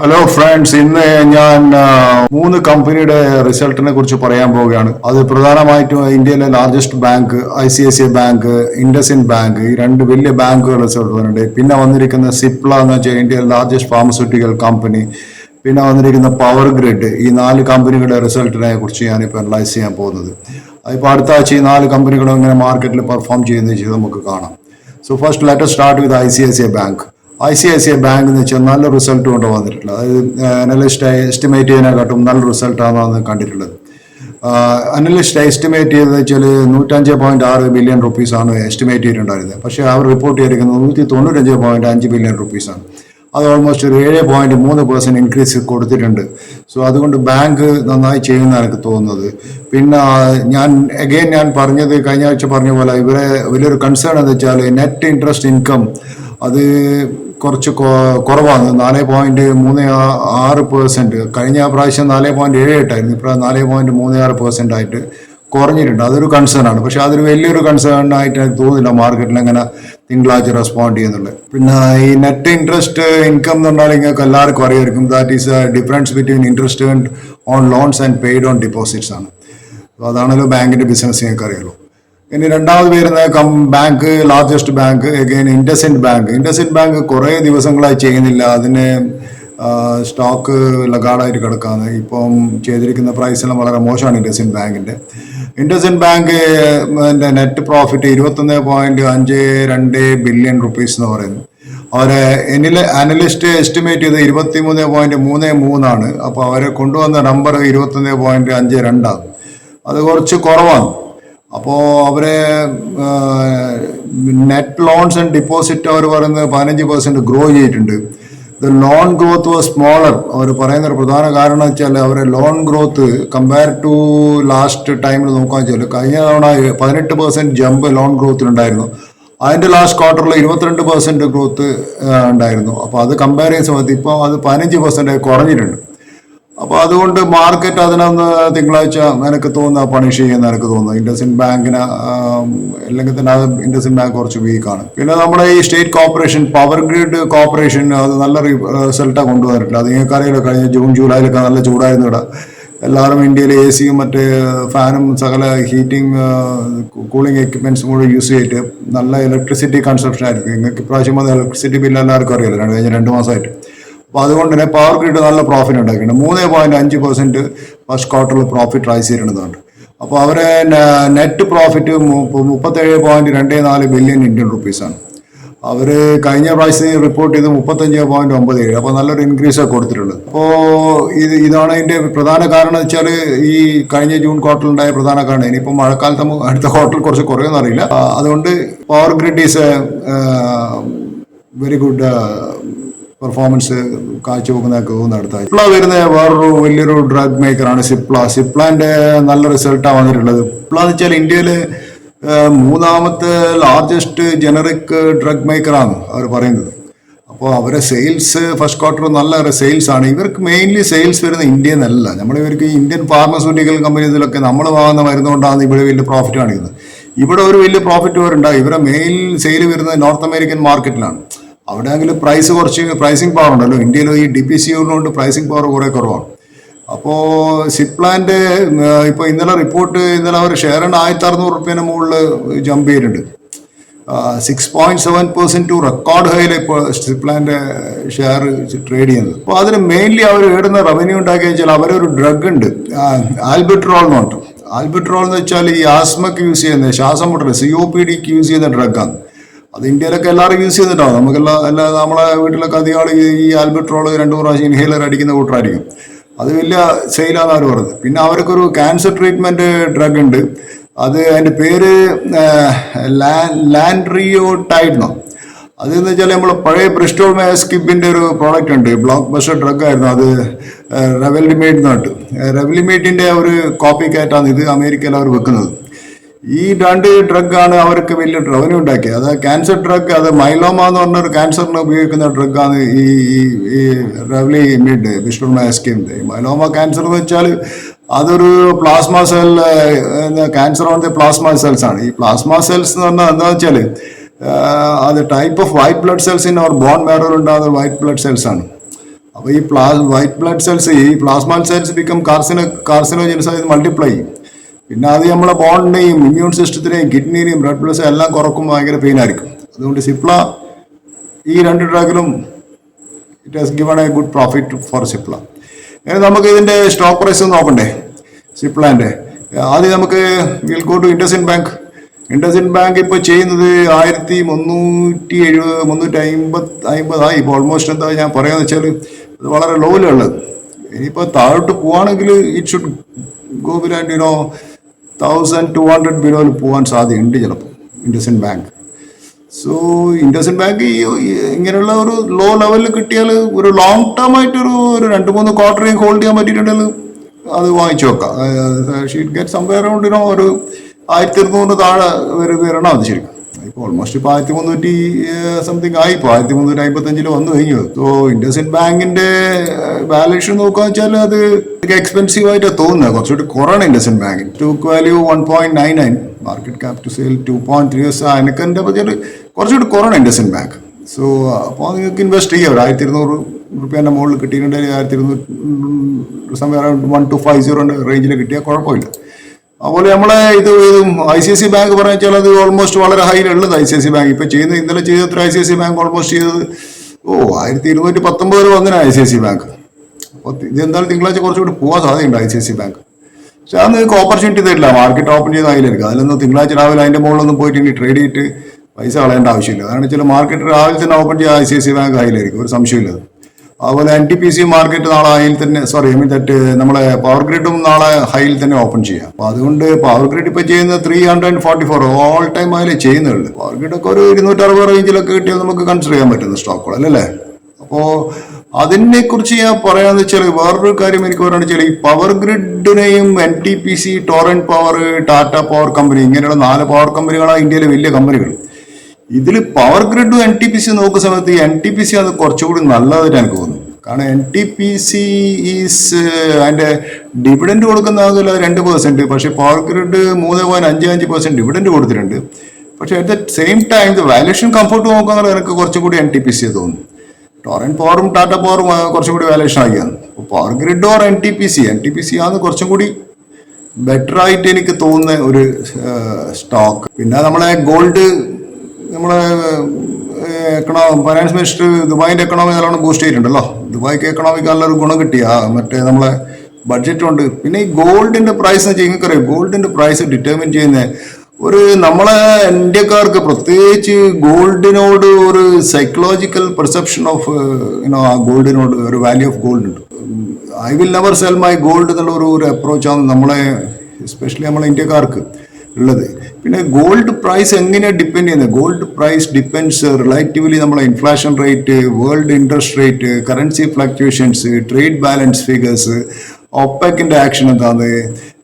Hello friends, ഇന്ന് ഞാൻ മൂന്ന് കമ്പനിയുടെ റിസൾട്ടിനെ കുറിച്ച് പറയാൻ പോവുകയാണ്. അത് പ്രധാനമായിട്ടും ഇന്ത്യയിലെ largest bank ICICI bank, IndusInd bank, ഈ രണ്ട് വലിയ ബാങ്കുകൾ റിസൾട്ട് വന്നിട്ടുണ്ട്. പിന്നെ വന്നിരിക്കുന്ന സിപ്ല എന്ന് വെച്ചാൽ ഇന്ത്യയിലെ ലാർജസ്റ്റ് ഫാർമസ്യൂട്ടിക്കൽ കമ്പനി, പിന്നെ വന്നിരിക്കുന്ന പവർ ഗ്രിഡ്. ഈ നാല് കമ്പനികളുടെ റിസൾട്ടിനെ കുറിച്ച് ഞാനിപ്പോൾ അനലൈസ് ചെയ്യാൻ പോകുന്നത്. അതിപ്പോൾ അടുത്ത ആഴ്ച ഈ നാല് കമ്പനികളും ഇങ്ങനെ മാർക്കറ്റിൽ പെർഫോം ചെയ്യുന്നത് നമുക്ക് കാണാം. So first let us start with ICICI bank. ICICI bank എന്ന് വെച്ചാൽ നല്ല റിസൾട്ട് കൊണ്ട് വന്നിട്ടുള്ളത്. അതായത് അനലിസ്റ്റ് എസ്റ്റിമേറ്റ് ചെയ്യുന്നതിനെക്കാട്ടും നല്ല റിസൾട്ടാണ് കണ്ടിട്ടുള്ളത്. അനലിസ്റ്റ് എസ്റ്റിമേറ്റ് ചെയ്തത് വെച്ചാൽ 105.6 ബില്യൺ റുപ്പീസാണ് എസ്റ്റിമേറ്റ് ചെയ്തിട്ടുണ്ടായിരുന്നത്. പക്ഷേ അവർ റിപ്പോർട്ട് ചെയ്തിരിക്കുന്നത് 195.5 ബില്യൺ റുപ്പീസാണ്. അത് ഓൾമോസ്റ്റ് ഒരു 7.3% ഇൻക്രീസ് കൊടുത്തിട്ടുണ്ട്. സോ അതുകൊണ്ട് ബാങ്ക് നന്നായി ചെയ്യുന്ന എനിക്ക് തോന്നുന്നത്. പിന്നെ ഞാൻ പറഞ്ഞത് കഴിഞ്ഞ ആഴ്ച പറഞ്ഞ പോലെ ഇവരെ വലിയൊരു കൺസേൺ എന്ന് വെച്ചാൽ നെറ്റ് ഇൻട്രസ്റ്റ് ഇൻകം അത് കുറച്ച് കുറവാണ്. 4.36%. കഴിഞ്ഞ പ്രാവശ്യം 4.78 ഇപ്പോൾ 4.36% ആയിട്ട് കുറഞ്ഞിട്ടുണ്ട്. അതൊരു കൺസേൺ ആണ്. പക്ഷെ അതൊരു വലിയൊരു കൺസേൺ ആയിട്ട് എനിക്ക് തോന്നുന്നില്ല മാർക്കറ്റിൽ എങ്ങനെ തിങ്കളാഴ്ച റെസ്പോണ്ട് ചെയ്യുന്നുള്ളത്. പിന്നെ ഈ നെറ്റ് ഇൻട്രസ്റ്റ് ഇൻകം എന്ന് പറഞ്ഞാൽ നിങ്ങൾക്ക് എല്ലാവർക്കും അറിയായിരിക്കും. That is difference between interest on loans and paid on deposits ആണ്. അതാണല്ലോ ബാങ്കിന്റെ ബിസിനസ് നിങ്ങൾക്ക് അറിയാലോ. ഇനി രണ്ടാമത് വരുന്ന bank, largest bank again IndusInd bank. IndusInd bank കുറേ ദിവസങ്ങളായി ചെയ്യുന്നില്ല. അതിന് സ്റ്റോക്ക് ലഗാഡായിട്ട് കിടക്കാന്ന്. ഇപ്പം ചെയ്തിരിക്കുന്ന പ്രൈസെല്ലാം വളരെ മോശമാണ് IndusInd bank net profit 21.52 billion rupees എന്ന് പറയുന്നു. അവരെ അനലിസ്റ്റ് എസ്റ്റിമേറ്റ് ചെയ്ത് 23.33 അപ്പോൾ അവരെ കൊണ്ടുവന്ന നമ്പർ 21.52 ആണ്. അത് കുറച്ച് കുറവാണ്. അപ്പോൾ അവരെ നെറ്റ് ലോൺസ് ആൻഡ് ഡിപ്പോസിറ്റ് അവർ പറയുന്നത് 15% ഗ്രോ ചെയ്തിട്ടുണ്ട്. The loan growth was smaller. അവർ പറയുന്ന ഒരു പ്രധാന കാരണം വെച്ചാൽ അവരെ loan growth compare to last ടൈമിൽ നോക്കാൻ വെച്ചാൽ കഴിഞ്ഞ തവണ 18% ജമ്പ് ലോൺ ഗ്രോത്തിനുണ്ടായിരുന്നു. അതിൻ്റെ ലാസ്റ്റ് ക്വാർട്ടറിൽ 22% ഗ്രോത്ത് ഉണ്ടായിരുന്നു. അപ്പോൾ അത് കമ്പയർ ചെയ്യുന്ന സമയത്ത് ഇപ്പോൾ അത് 15% കുറഞ്ഞിട്ടുണ്ട്. അപ്പോൾ അതുകൊണ്ട് മാർക്കറ്റ് അതിനൊന്ന് തിങ്കളാഴ്ച എനിക്ക് തോന്നുന്ന പണിഷ് ചെയ്യുന്ന എനിക്ക് തോന്നുന്നു ഇൻഡസിൻഡ് ബാങ്കിന്. അല്ലെങ്കിൽ തന്നെ അത് ഇൻഡസിൻഡ് ബാങ്ക് കുറച്ച് വീക്കാണ്. പിന്നെ നമ്മുടെ ഈ state corporation power grid corporation അത് നല്ല റിസൾട്ടാണ് കൊണ്ടുവന്നിട്ടില്ല. അത് നിങ്ങൾക്കറിയില്ല, കഴിഞ്ഞ ജൂൺ ജൂലൈയിലൊക്കെ നല്ല ചൂടായിരുന്നു ഇവിടെ. എല്ലാവരും ഇന്ത്യയിൽ AC യും മറ്റ് ഫാനും സകല ഹീറ്റിംഗ് കൂളിംഗ് എക്യുപ്മെന്റ്സും കൂടെ യൂസ് ചെയ്തിട്ട് നല്ല ഇലക്ട്രിസിറ്റി കൺസപ്ഷൻ ആയിരിക്കും. നിങ്ങൾക്ക് ഇപ്രാവശ്യം അത് ഇലക്ട്രിസിറ്റി ബില്ല് എല്ലാവർക്കും അറിയില്ല, കഴിഞ്ഞ 2 മാസമായിട്ട്. അപ്പോൾ അതുകൊണ്ട് തന്നെ പവർ ഗ്രിഡ് നല്ല പ്രോഫിറ്റ് ഉണ്ടാക്കിയിട്ടുണ്ട്. 3.5% ഫസ്റ്റ് ക്വാർട്ടറിൽ പ്രോഫിറ്റ് റൈസ് ചെയ്തിട്ടുണ്ട്. അപ്പോൾ അവരെ നെറ്റ് പ്രോഫിറ്റ് 37.24 ബില്യൺ ഇന്ത്യൻ റുപ്പീസാണ്. അവർ കഴിഞ്ഞ പ്രാവശ്യം റിപ്പോർട്ട് ചെയ്ത് 35.97. അപ്പോൾ നല്ലൊരു ഇൻക്രീസാണ് കൊടുത്തിട്ടുള്ളത്. അപ്പോൾ ഇതാണ് ഇതിൻ്റെ പ്രധാന കാരണം വെച്ചാൽ ഈ കഴിഞ്ഞ ജൂൺ ക്വാർട്ടറിൽ ഉണ്ടായ പ്രധാന കാരണം. ഇനിയിപ്പോൾ മഴക്കാലത്ത് അടുത്ത ക്വാർട്ടറിൽ കുറച്ച് കുറയുമെന്ന് അറിയില്ല. അതുകൊണ്ട് power grid is very good performance കാഴ്ചവെക്കുന്നതൊക്കെ തോന്നുന്നു. അടുത്തായി സിപ്ല വരുന്ന വേറൊരു വലിയൊരു ഡ്രഗ് മേക്കറാണ് സിപ്ലാന്റെ നല്ല റിസൾട്ടാണ് വന്നിട്ടുള്ളത്. സിപ്ല എന്ന് വെച്ചാൽ ഇന്ത്യയിലെ 3ാമത്തെ ലാർജസ്റ്റ് ജനറിക് ഡ്രഗ് മേക്കറാണ് അവർ പറയുന്നത്. അപ്പോൾ അവരെ സെയിൽസ് ഫസ്റ്റ് ക്വാർട്ടർ നല്ല സെയിൽസ് ആണ്. ഇവർക്ക് മെയിൻലി സെയിൽസ് വരുന്നത് ഇന്ത്യയിൽ നിന്നല്ല. ഇവർക്ക് ഇന്ത്യൻ ഫാർമസ്യൂട്ടിക്കൽ കമ്പനീസിലൊക്കെ നമ്മൾ വാങ്ങുന്ന മരുന്നുകൊണ്ടാണ് ഇവിടെ വലിയ പ്രോഫിറ്റ് കാണിക്കുന്നത്. ഇവിടെ ഒരു വലിയ പ്രോഫിറ്റ് വരുന്നുണ്ടാകും. ഇവരെ മെയിൻ സെയിൽ വരുന്നത് നോർത്ത് അമേരിക്കൻ മാർക്കറ്റിലാണ്. അവിടെയെങ്കിലും പ്രൈസിങ് പവർ ഉണ്ടല്ലോ. ഇന്ത്യയിൽ ഈ DPC കൊണ്ട് പ്രൈസിങ് പവർ കുറേ കുറവാണ്. അപ്പോൾ സിപ്ലാൻ്റെ ഇപ്പോൾ ഇന്നലെ അവർ ഷെയറിന് 1,600 റുപ്യേന് മുകളിൽ ജമ്പ് ചെയ്തിട്ടുണ്ട്. 6.7% ടു റെക്കോർഡ് ഹൈയിൽ ഇപ്പോൾ സിപ്ലാൻ്റെ ഷെയർ ട്രേഡ് ചെയ്യുന്നത്. അപ്പോൾ അതിന് മെയിൻലി അവർ ഇടുന്ന റവന്യൂ ഉണ്ടാക്കിയ വെച്ചാൽ അവരൊരു ഡ്രഗ് ഉണ്ട്, ആൽബിട്രോൾ എന്ന് പറഞ്ഞു. ആൽബിട്രോൾ എന്ന് വെച്ചാൽ ഈ ആസ്മക്ക് യൂസ് ചെയ്യുന്ന, ശ്വാസം മുട്ടൽ COPDക്ക് യൂസ് ചെയ്യുന്ന ഡ്രഗാണ്. അത് ഇന്ത്യയിലൊക്കെ എല്ലാവരും യൂസ് ചെയ്തിട്ടുണ്ടാവും. നമ്മളെ വീട്ടിലൊക്കെ അധികം ആൾ ഈ ആൽബിട്രോൾ 2 പ്രാവശ്യം ഇൻഹേലർ അടിക്കുന്ന കൂട്ടറായിരിക്കും. അത് വലിയ സെയിലാന്ന് അവർ പറഞ്ഞത്. പിന്നെ അവർക്കൊരു ക്യാൻസർ ട്രീറ്റ്മെന്റ് ഡ്രഗ് ഉണ്ട്. അതിൻ്റെ പേര് ലാൻഡ്രിയോടൈഡ് എന്നോ. അതെന്ന് വെച്ചാൽ നമ്മൾ പഴയ ബ്രിസ്റ്റോൾ സ്കിബിന്റെ ഒരു പ്രോഡക്റ്റ് ഉണ്ട്, ബ്ലോക്ക് ബസ്റ്റർ ഡ്രഗ് ആയിരുന്നു അത്, റെവലിമേറ്റ് എന്നിട്ട്. റെവലിമേറ്റിന്റെ ഒരു കോപ്പി കാറ്റാണ് ഇത് അമേരിക്കയിൽ അവർ വെക്കുന്നത്. ഈ 2 ഡ്രഗാണ് അവർക്ക് വലിയ റവന്യൂ ഉണ്ടാക്കിയത്. അത് ക്യാൻസർ ഡ്രഗ്, അത് മൈലോമ എന്ന് പറഞ്ഞൊരു ക്യാൻസറിന് ഉപയോഗിക്കുന്ന ഡ്രഗാണ് ഈ റെവലിമേറ്റ് ബിസ്റ്റോൾമാസ്കിന്റെ. മൈലോമ ക്യാൻസർ എന്ന് വെച്ചാൽ അതൊരു plasma cell cancer on the plasma cells ആണ്. ഈ പ്ലാസ്മ സെൽസ് എന്ന് പറഞ്ഞാൽ എന്താ വെച്ചാൽ അത് type of white blood cells in our bone മാരോയിൽ ഉണ്ടാകുന്ന വൈറ്റ് ബ്ലഡ് സെൽസ് ആണ്. അപ്പോൾ ഈ വൈറ്റ് ബ്ലഡ് സെൽസ്, ഈ പ്ലാസ്മ സെൽസ് ബിക്കം കാർസിനോജൻസ് ആയത് മൾട്ടിപ്ലൈ ചെയ്യും. പിന്നെ അത് നമ്മളെ ബോണിനെയും ഇമ്മ്യൂൺ സിസ്റ്റത്തിനെയും കിഡ്നിനെയും ബ്ലഡ് പ്ലസ് എല്ലാം കുറക്കുമ്പോൾ ഭയങ്കര പെയിൻ ആയിരിക്കും. അതുകൊണ്ട് സിപ്ല ഈ 2 ഡ്രഗിലും it has given A good profit for Cipla. നമുക്ക് ഇതിൻ്റെ സ്റ്റോക്ക് പ്രൈസ് നോക്കണ്ടേ സിപ്ലാൻ്റെ? ആദ്യം നമുക്ക് will go to IndusInd bank. IndusInd bank ഇപ്പോൾ ചെയ്യുന്നത് 1350 ഇപ്പോൾ ഓൾമോസ്റ്റ്. എന്താ ഞാൻ പറയാന്ന് വെച്ചാൽ അത് വളരെ ലോയിലുള്ളത്. ഇനിയിപ്പോൾ താഴോട്ട് പോവാണെങ്കിൽ ഇറ്റ് ഷുഡ് ഗോ ബിലോണ്ട് 1200 ബിലോയിൽ പോകാൻ സാധ്യതയുണ്ട് ചിലപ്പോൾ IndusInd bank. So IndusInd bank ഇങ്ങനെയുള്ള ഒരു ലോ ലെവലിൽ കിട്ടിയാൽ ഒരു ലോങ് ടേം ആയിട്ട് ഒരു 2-3 ക്വാർട്ടറേയും ഹോൾഡ് ചെയ്യാൻ പറ്റിയിട്ടുണ്ടെങ്കിൽ അത് വാങ്ങിച്ചു വെക്കാം. ഷീറ്റ് ഗെറ്റ് സംവെയർ അറൗണ്ട് ഒരു 1200 താഴെ വരണം അത് ശരിക്കും. ഇപ്പോൾ ഓൾമോസ്റ്റ് ഇപ്പോൾ 1300 സംതിങ് ആയി. ഇപ്പോൾ 1355 വന്നു കഴിഞ്ഞു. സോ ഇൻഡസിൻഡ് ബാങ്കിന്റെ ബാലൻസ് നോക്കുകയെന്ന് വെച്ചാൽ അത് എക്സ്പെൻസീവ് ആയിട്ട് തോന്നുന്നത്. കുറച്ചുകൂടി കുറവാണ് ഇൻഡസിൻഡ് ബാങ്കിന്. Stock value 1.99, market cap to sale 2.3. എനിക്ക് എൻ്റെ പറ്റിയാൽ കുറച്ചുകൂടി കുറവാണ് ഇൻഡസിൻഡ് ബാങ്ക്. സോ അപ്പോൾ നിങ്ങൾക്ക് ഇൻവെസ്റ്റ് ചെയ്യാം. 1200 റുപ്യേൻ്റെ മുകളിൽ കിട്ടിയിട്ടുണ്ടെങ്കിൽ 1200 സമയം 1250 റേഞ്ചിൽ കിട്ടിയാൽ കുഴപ്പമില്ല. അതുപോലെ നമ്മളെ ഇത് ICICI ബാങ്ക് പറഞ്ഞു വെച്ചാൽ അത് ഓൾമോസ്റ്റ് വളരെ ഹൈയിലുള്ളത്. ICICI ബാങ്ക് ഇപ്പോൾ ചെയ്യുന്നത്, ഇന്നലെ ചെയ്തത്ര ICICI ബാങ്ക് ഓൾമോസ്റ്റ് ചെയ്തത് 1219 വന്നിന് ICICI ബാങ്ക്. അപ്പോൾ ഇത് എന്തായാലും തിങ്കളാഴ്ച കുറച്ചുകൂടി പോകാൻ സാധ്യതയുണ്ട് ICICI ബാങ്ക്. പക്ഷെ അത് നിങ്ങൾക്ക് ഓപ്പർച്യൂണിറ്റി തരില്ല. മാർക്കറ്റ് ഓപ്പൺ ചെയ്ത് അതിലായിരിക്കും. അതിലൊന്നും തിങ്കളാഴ്ച രാവിലെ അതിൻ്റെ മുകളിലൊന്നും പോയിട്ട് ഇനി ട്രേഡ് ചെയ്തിട്ട് പൈസ കളയേണ്ട ആവശ്യമില്ല. അതാണ് ചില മാർക്കറ്റ് രാവിലെ തന്നെ ഓപ്പൺ ചെയ്ത് ICICI ബാങ്ക് അതിലായിരിക്കും, ഒരു സംശയമില്ല. അതുപോലെ NTPC മാർക്കറ്റ് നാളെ ഹൈയിൽ തന്നെ, നമ്മളെ പവർ ഗ്രിഡും നാളെ ഹൈയിൽ തന്നെ ഓപ്പൺ ചെയ്യാം. അപ്പൊ അതുകൊണ്ട് പവർ ഗ്രിഡ് ഇപ്പൊ ചെയ്യുന്നത് 344 ഓൾ ടൈം അതിൽ ചെയ്യുന്നുള്ളൂ. പവർ ഗ്രിഡൊക്കെ ഒരു 260 റേഞ്ചിലൊക്കെ കിട്ടിയാൽ നമുക്ക് കൺസിഡർ ചെയ്യാൻ പറ്റുന്ന സ്റ്റോക്കുകൾ അല്ലേ. അപ്പോ അതിനെ കുറിച്ച് ഞാൻ പറയാന്ന് വെച്ചാൽ വേറൊരു കാര്യം എനിക്ക് പറയാന്ന് വെച്ചാൽ ഈ പവർ ഗ്രിഡിനെയും NTPC, Torrent power, Tata power company, ഇങ്ങനെയുള്ള 4 പവർ കമ്പനികളാണ് ഇന്ത്യയിലെ വലിയ കമ്പനികൾ. ഇതിൽ പവർ ഗ്രിഡും NTPC നോക്കുന്ന സമയത്ത് NTPC അത് കുറച്ചുകൂടി നല്ലതായിട്ട് എനിക്ക് തോന്നുന്നു. കാരണം NTPC ഈസ് അതിന്റെ ഡിവിഡൻഡ് കൊടുക്കുന്നതിൽ 2%, പക്ഷെ പവർ ഗ്രിഡ് 3.55% ഡിവിഡൻഡ് കൊടുത്തിട്ടുണ്ട്. പക്ഷെ at the same time valuation comfort നോക്കുകയാണെങ്കിൽ എനിക്ക് കുറച്ചും കൂടി NTPC തോന്നുന്നു. ടോറന്റ് പവറും ടാറ്റ പവറും കുറച്ചും കൂടി വാല്യൂഷൻ ആക്കിയാണ്. പവർ ഗ്രിഡ് ഓർ NTPC ആണ് കുറച്ചും കൂടി ബെറ്റർ ആയിട്ട് എനിക്ക് തോന്നുന്ന ഒരു സ്റ്റോക്ക്. പിന്നെ നമ്മളെ ഗോൾഡ്, നമ്മളെ ഫൈനാൻസ് മിനിസ്റ്റർ ദുബായിന്റെ എക്കണോമി നല്ലോണം ബൂസ്റ്റ് ചെയ്തിട്ടുണ്ടല്ലോ. ദുബായിക്ക് എക്കണോമിക്ക് നല്ലൊരു ഗുണം കിട്ടിയ മറ്റേ നമ്മളെ ബഡ്ജറ്റ് ഉണ്ട്. പിന്നെ ഈ ഗോൾഡിന്റെ പ്രൈസ് എന്ന് വെച്ചാൽ നിങ്ങൾക്കറിയാം, ഗോൾഡിന്റെ പ്രൈസ് ഡിറ്റർമിൻ ചെയ്യുന്ന ഒരു നമ്മളെ ഇന്ത്യക്കാർക്ക് പ്രത്യേകിച്ച് ഗോൾഡിനോട് ഒരു സൈക്കോളജിക്കൽ പെർസെപ്ഷൻ ഓഫ് ആ ഗോൾഡിനോട് ഒരു വാല്യൂ ഓഫ് ഗോൾഡ് ഉണ്ട്. I will never sell my gold എന്നുള്ള ഒരു അപ്രോച്ചാണ് നമ്മളെ എസ്പെഷ്യലി നമ്മളെ ഇന്ത്യക്കാർക്ക് ഉള്ളത്. പിന്നെ ഗോൾഡ് പ്രൈസ് എങ്ങനെയാണ് ഡിപ്പെൻഡ് ചെയ്യുന്നത്? ഗോൾഡ് പ്രൈസ് ഡിപ്പെൻഡ്സ് റിലേറ്റീവ്ലി നമ്മളെ inflation rate, world interest rate, currency fluctuations, trade balance figures, ഒപെക്കിന്റെ ആക്ഷൻ എന്താണ്,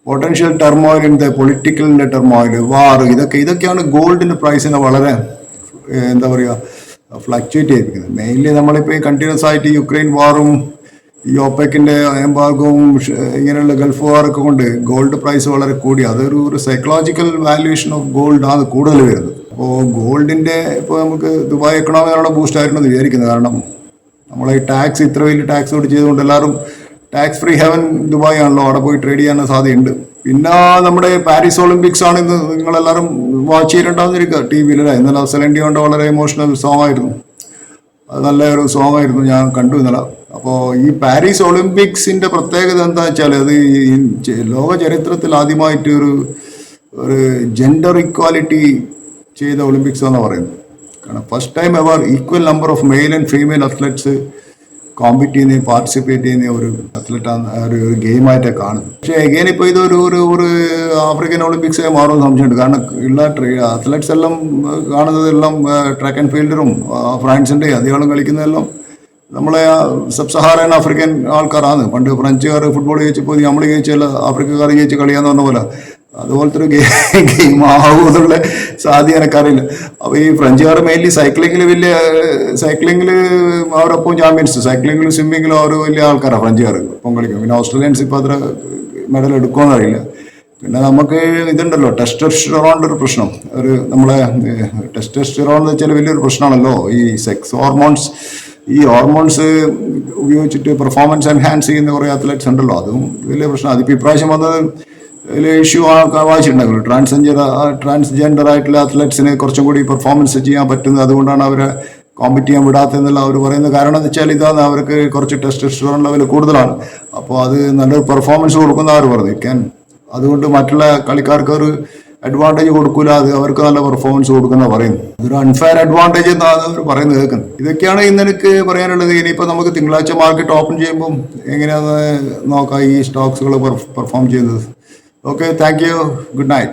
പൊട്ടൻഷ്യൽ ടെർമോയിൽ, പൊളിറ്റിക്കലിന്റെ ടെർമോയിൽ, വാർ, ഇതൊക്കെയാണ് ഗോൾഡിന്റെ പ്രൈസിനെ വളരെ എന്താ പറയുക ഫ്ലക്ച്വേറ്റ് ചെയ്യിപ്പിക്കുന്നത്. മെയിൻലി നമ്മളിപ്പോൾ ഈ കണ്ടിന്യൂസ് ആയിട്ട് യുക്രൈൻ വാറും ഈ ഒപെക്കിന്റെ എംബാർഗോവും ഇങ്ങനെയുള്ള ഗൾഫ് വാറൊക്കെ കൊണ്ട് ഗോൾഡ് പ്രൈസ് വളരെ കൂടി. അതൊരു സൈക്കോളജിക്കൽ വാല്യുവേഷൻ ഓഫ് ഗോൾഡ് ആണ് കൂടുതൽ വരുന്നത്. അപ്പോൾ ഗോൾഡിന്റെ ഇപ്പോൾ നമുക്ക് ദുബായ് എക്കണോമി നല്ലോണം ബൂസ്റ്റ് ആയിട്ടുണ്ടെന്ന് വിചാരിക്കുന്നത്. കാരണം നമ്മളെ ഈ ടാക്സ് ഇത്ര വലിയ ടാക്സ് കൊണ്ട് ചെയ്തുകൊണ്ട് എല്ലാവരും ടാക്സ് ഫ്രീ ഹെവൻ ദുബായ് ആണല്ലോ, അവിടെ പോയി ട്രേഡ് ചെയ്യാൻ സാധ്യതയുണ്ട്. പിന്നെ നമ്മുടെ പാരീസ് ഒളിമ്പിക്സ് ആണ് ഇന്ന് നിങ്ങളെല്ലാവരും വാച്ച് ചെയ്തിട്ടുണ്ടാകുന്നിരിക്കുക TV ഇന്നലെ സെലൻഡിയോന്റെ വളരെ ഇമോഷണൽ സോങ് ആയിരുന്നു. അത് നല്ലൊരു സോങ് ആയിരുന്നു, ഞാൻ കണ്ടു ഇന്നലെ. അപ്പോൾ ഈ പാരീസ് ഒളിമ്പിക്സിന്റെ പ്രത്യേകത എന്താ വെച്ചാൽ അത് ലോക ചരിത്രത്തിൽ ആദ്യമായിട്ട് ഒരു ജെൻഡർ ഇക്വാലിറ്റി ചെയ്ത ഒളിമ്പിക്സ് എന്നാണ് പറയുന്നത്. കാരണം first time ever equal number of male and female athletes compete ചെയ്യുന്ന, പാർട്ടിസിപ്പേറ്റ് ചെയ്യുന്ന ഒരു അത്ലറ്റാണ്, ഒരു ഗെയിമായിട്ടേ കാണുന്നത്. പക്ഷേ എഗെയിൻ ഇപ്പോൾ ഇതൊരു ഒരു ആഫ്രിക്കൻ ഒളിമ്പിക്സായി മാറുമെന്ന് സംശയമുണ്ട്. കാരണം ഉള്ള അത്ലറ്റ്സ് എല്ലാം കാണുന്നതെല്ലാം ട്രാക്ക് ആൻഡ് ഫീൽഡറും ഫ്രാൻസിൻ്റെ അധികം കളിക്കുന്നതെല്ലാം നമ്മളെ സബ് സഹാറൻ ആഫ്രിക്കൻ ആൾക്കാരാണ്. പണ്ട് ഫ്രഞ്ചുകാർ ഫുട്ബോൾ ജയിച്ചപ്പോൾ നമ്മൾ ജയിച്ചല്ല, ആഫ്രിക്കക്കാർ ജയിച്ച് കളിയാന്ന് പറഞ്ഞ പോലെ അതുപോലത്തെ ഒരു ഗെയിം ആവുമെന്നുള്ള സാധ്യത എനിക്കറിയില്ല. അപ്പോൾ ഈ ഫ്രഞ്ചുകാർ മെയിൻലി സൈക്ലിങ്ങിൽ അവരൊപ്പം ചാമ്പ്യൻസ്, സൈക്ലിങ്ങിലും സ്വിമ്മിങ്ങിലും അവർ വലിയ ആൾക്കാരാണ് ഫ്രഞ്ചുകാർ ഒപ്പം കളിക്കും. പിന്നെ ഓസ്ട്രേലിയൻസ് ഇപ്പോൾ അത്ര മെഡൽ എടുക്കുമെന്ന് അറിയില്ല. പിന്നെ നമുക്ക് ഇതുണ്ടല്ലോ ടെസ്റ്റോസ്റ്റെറോണിൻ്റെ ഒരു പ്രശ്നം, നമ്മളെ ടെസ്റ്റോസ്റ്റെറോൺ എന്ന് വെച്ചാൽ വലിയൊരു പ്രശ്നമാണല്ലോ. ഈ സെക്സ് ഹോർമോൺസ് ഈ ഹോർമോൺസ് ഉപയോഗിച്ചിട്ട് പെർഫോമൻസ് എൻഹാൻസ് ചെയ്യുന്ന കുറേ അത്ലറ്റ്സ് ഉണ്ടല്ലോ, അതും വലിയ പ്രശ്നം. അതിപ്പോൾ ഇപ്രാവശ്യം വന്നത് ഇഷ്യൂ വായിച്ചിട്ടുണ്ടാകുള്ളൂ. ട്രാൻസ്ജെൻഡർ ആയിട്ടുള്ള അത്ലറ്റ്സിന് കുറച്ചും കൂടി പെർഫോമൻസ് ചെയ്യാൻ പറ്റുന്നത്, അതുകൊണ്ടാണ് അവരെ കോമ്പറ്റ് ചെയ്യാൻ വിടാത്തതെന്നുള്ള അവർ പറയുന്ന കാരണം എന്ന് വെച്ചാൽ ഇതാണ്, അവർക്ക് കുറച്ച് ടെസ്റ്റോസ്റ്ററോൺ ലെവൽ കൂടുതലാണ്. അപ്പോൾ അത് നല്ലൊരു പെർഫോമൻസ് കൊടുക്കുന്ന അവർ പറഞ്ഞു. അതുകൊണ്ട് മറ്റുള്ള കളിക്കാർക്ക് ഒരു അഡ്വാൻറ്റേജ് കൊടുക്കൂല, അത് അവർക്ക് നല്ല പെർഫോമൻസ് കൊടുക്കുന്ന പറയുന്നു. അതൊരു അൺഫെയർ അഡ്വാൻറ്റേജ് എന്നാണ് അവർ പറയുന്നത് കേൾക്കുന്നത്. ഇതൊക്കെയാണ് ഇന്ന് എനിക്ക് പറയാനുള്ളത്. ഇനിയിപ്പോൾ നമുക്ക് തിങ്കളാഴ്ച മാർക്കറ്റ് ഓപ്പൺ ചെയ്യുമ്പം എങ്ങനെയാണെന്ന് നോക്കാം ഈ സ്റ്റോക്സുകൾ പെർഫോം ചെയ്യുന്നത്. Okay, thank you, good night.